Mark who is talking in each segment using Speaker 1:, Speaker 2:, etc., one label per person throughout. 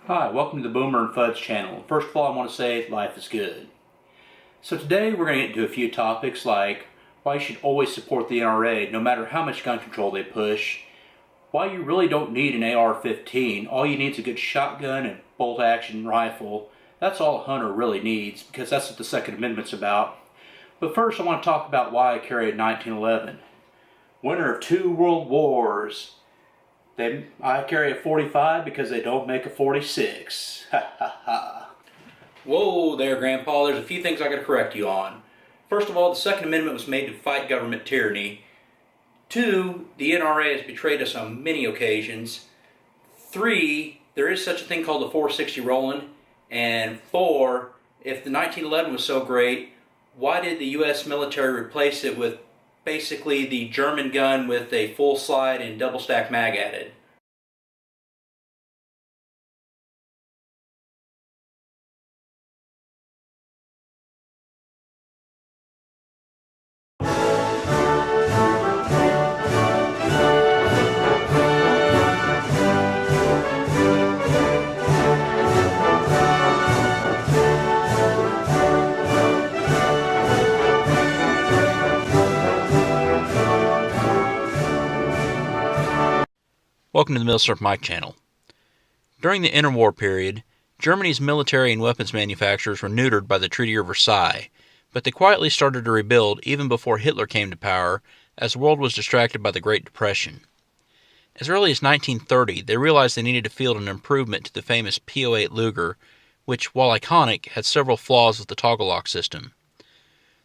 Speaker 1: Hi, welcome to the Boomer and Fudge channel. First of all, I want to say life is good. So today we're going to get into a few topics like why you should always support the NRA no matter how much gun control they push, why you really don't need an AR-15, all you need is a good shotgun and bolt-action rifle. That's all a hunter really needs because that's what the Second Amendment's about. But first I want to talk about why I carry a 1911. Winner of 2 world wars. I carry a 45 because they don't make a 46. Ha ha ha. Whoa there, Grandpa. There's a few things I got to correct you on. First of all, the Second Amendment was made to fight government tyranny. 2, the NRA has betrayed us on many occasions. 3, there is such a thing called the 460 Roland. And 4, if the 1911 was so great, why did the U.S. military replace it with basically the German gun with a full slide and double stack mag added?
Speaker 2: Welcome to the Milsurp Mike channel. During the interwar period, Germany's military and weapons manufacturers were neutered by the Treaty of Versailles, but they quietly started to rebuild even before Hitler came to power, as the world was distracted by the Great Depression. As early as 1930, they realized they needed to field an improvement to the famous P08 Luger, which, while iconic, had several flaws with the toggle lock system.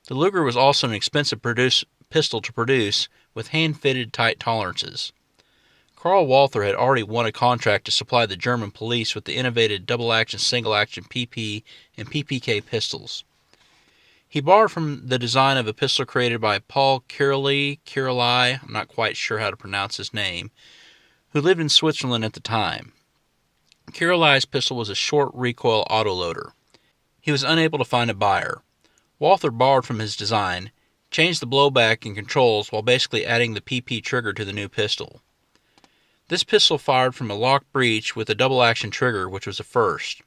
Speaker 2: The Luger was also an expensive pistol to produce, with hand-fitted tight tolerances. Karl Walther had already won a contract to supply the German police with the innovative double-action, single-action PP and PPK pistols. He borrowed from the design of a pistol created by Paul Kiraly, I'm not quite sure how to pronounce his name, who lived in Switzerland at the time. Kiraly's pistol was a short recoil autoloader. He was unable to find a buyer. Walther borrowed from his design, changed the blowback and controls while basically adding the PP trigger to the new pistol. This pistol fired from a lock breech with a double-action trigger, which was a first.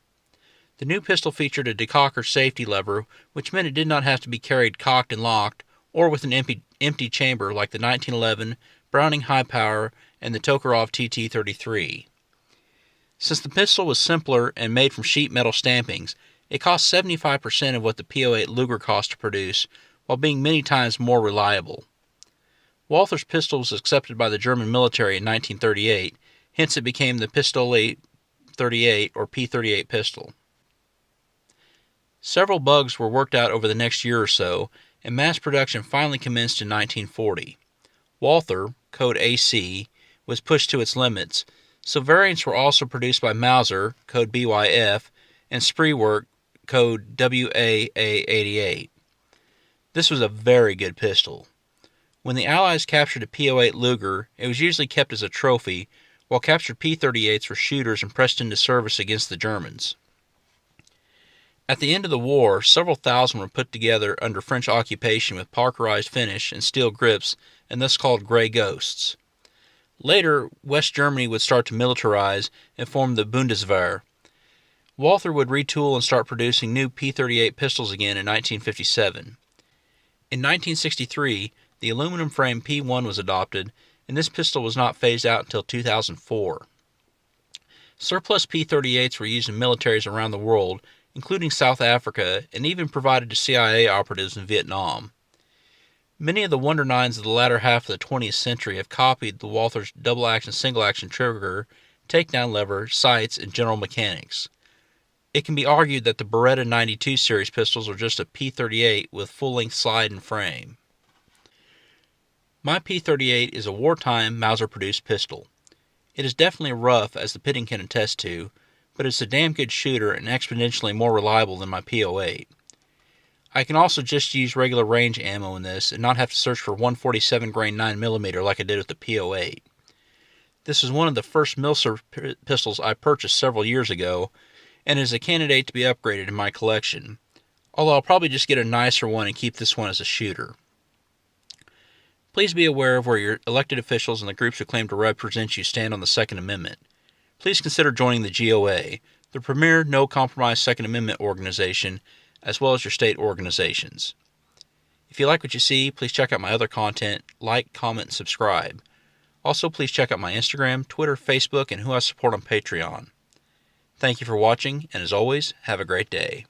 Speaker 2: The new pistol featured a Decocker safety lever, which meant it did not have to be carried cocked and locked, or with an empty chamber like the 1911, Browning High Power, and the Tokarev TT-33. Since the pistol was simpler and made from sheet metal stampings, it cost 75% of what the P08 Luger cost to produce, while being many times more reliable. Walther's pistol was accepted by the German military in 1938, hence it became the Pistolet 38 or P38 pistol. Several bugs were worked out over the next year or so, and mass production finally commenced in 1940. Walther, code AC, was pushed to its limits, so variants were also produced by Mauser, code BYF, and Spreework, code WAA88. This was a very good pistol. When the Allies captured a P08 Luger, it was usually kept as a trophy, while captured P38s were shooters and pressed into service against the Germans. At the end of the war, several thousand were put together under French occupation with parkerized finish and steel grips, and thus called Grey Ghosts. Later, West Germany would start to militarize and form the Bundeswehr. Walther would retool and start producing new P38 pistols again in 1957. In 1963, the aluminum frame P1 was adopted, and this pistol was not phased out until 2004. Surplus P38s were used in militaries around the world, including South Africa, and even provided to CIA operatives in Vietnam. Many of the Wonder 9s of the latter half of the 20th century have copied the Walther's double-action, single-action trigger, takedown lever, sights, and general mechanics. It can be argued that the Beretta 92 series pistols are just a P38 with full-length slide and frame. My P38 is a wartime Mauser-produced pistol. It is definitely rough, as the pitting can attest to, but it's a damn good shooter and exponentially more reliable than my P08. I can also just use regular range ammo in this and not have to search for 147 grain 9mm like I did with the P08. This is one of the first Milsurp pistols I purchased several years ago, and is a candidate to be upgraded in my collection, although I'll probably just get a nicer one and keep this one as a shooter. Please be aware of where your elected officials and the groups who claim to represent you stand on the Second Amendment. Please consider joining the GOA. the premier no-compromise Second Amendment organization, as well as your state organizations. If you like what you see, please check out my other content, like, comment, and subscribe. Also, please check out my Instagram, Twitter, Facebook, and who I support on Patreon. Thank you for watching, and as always, have a great day.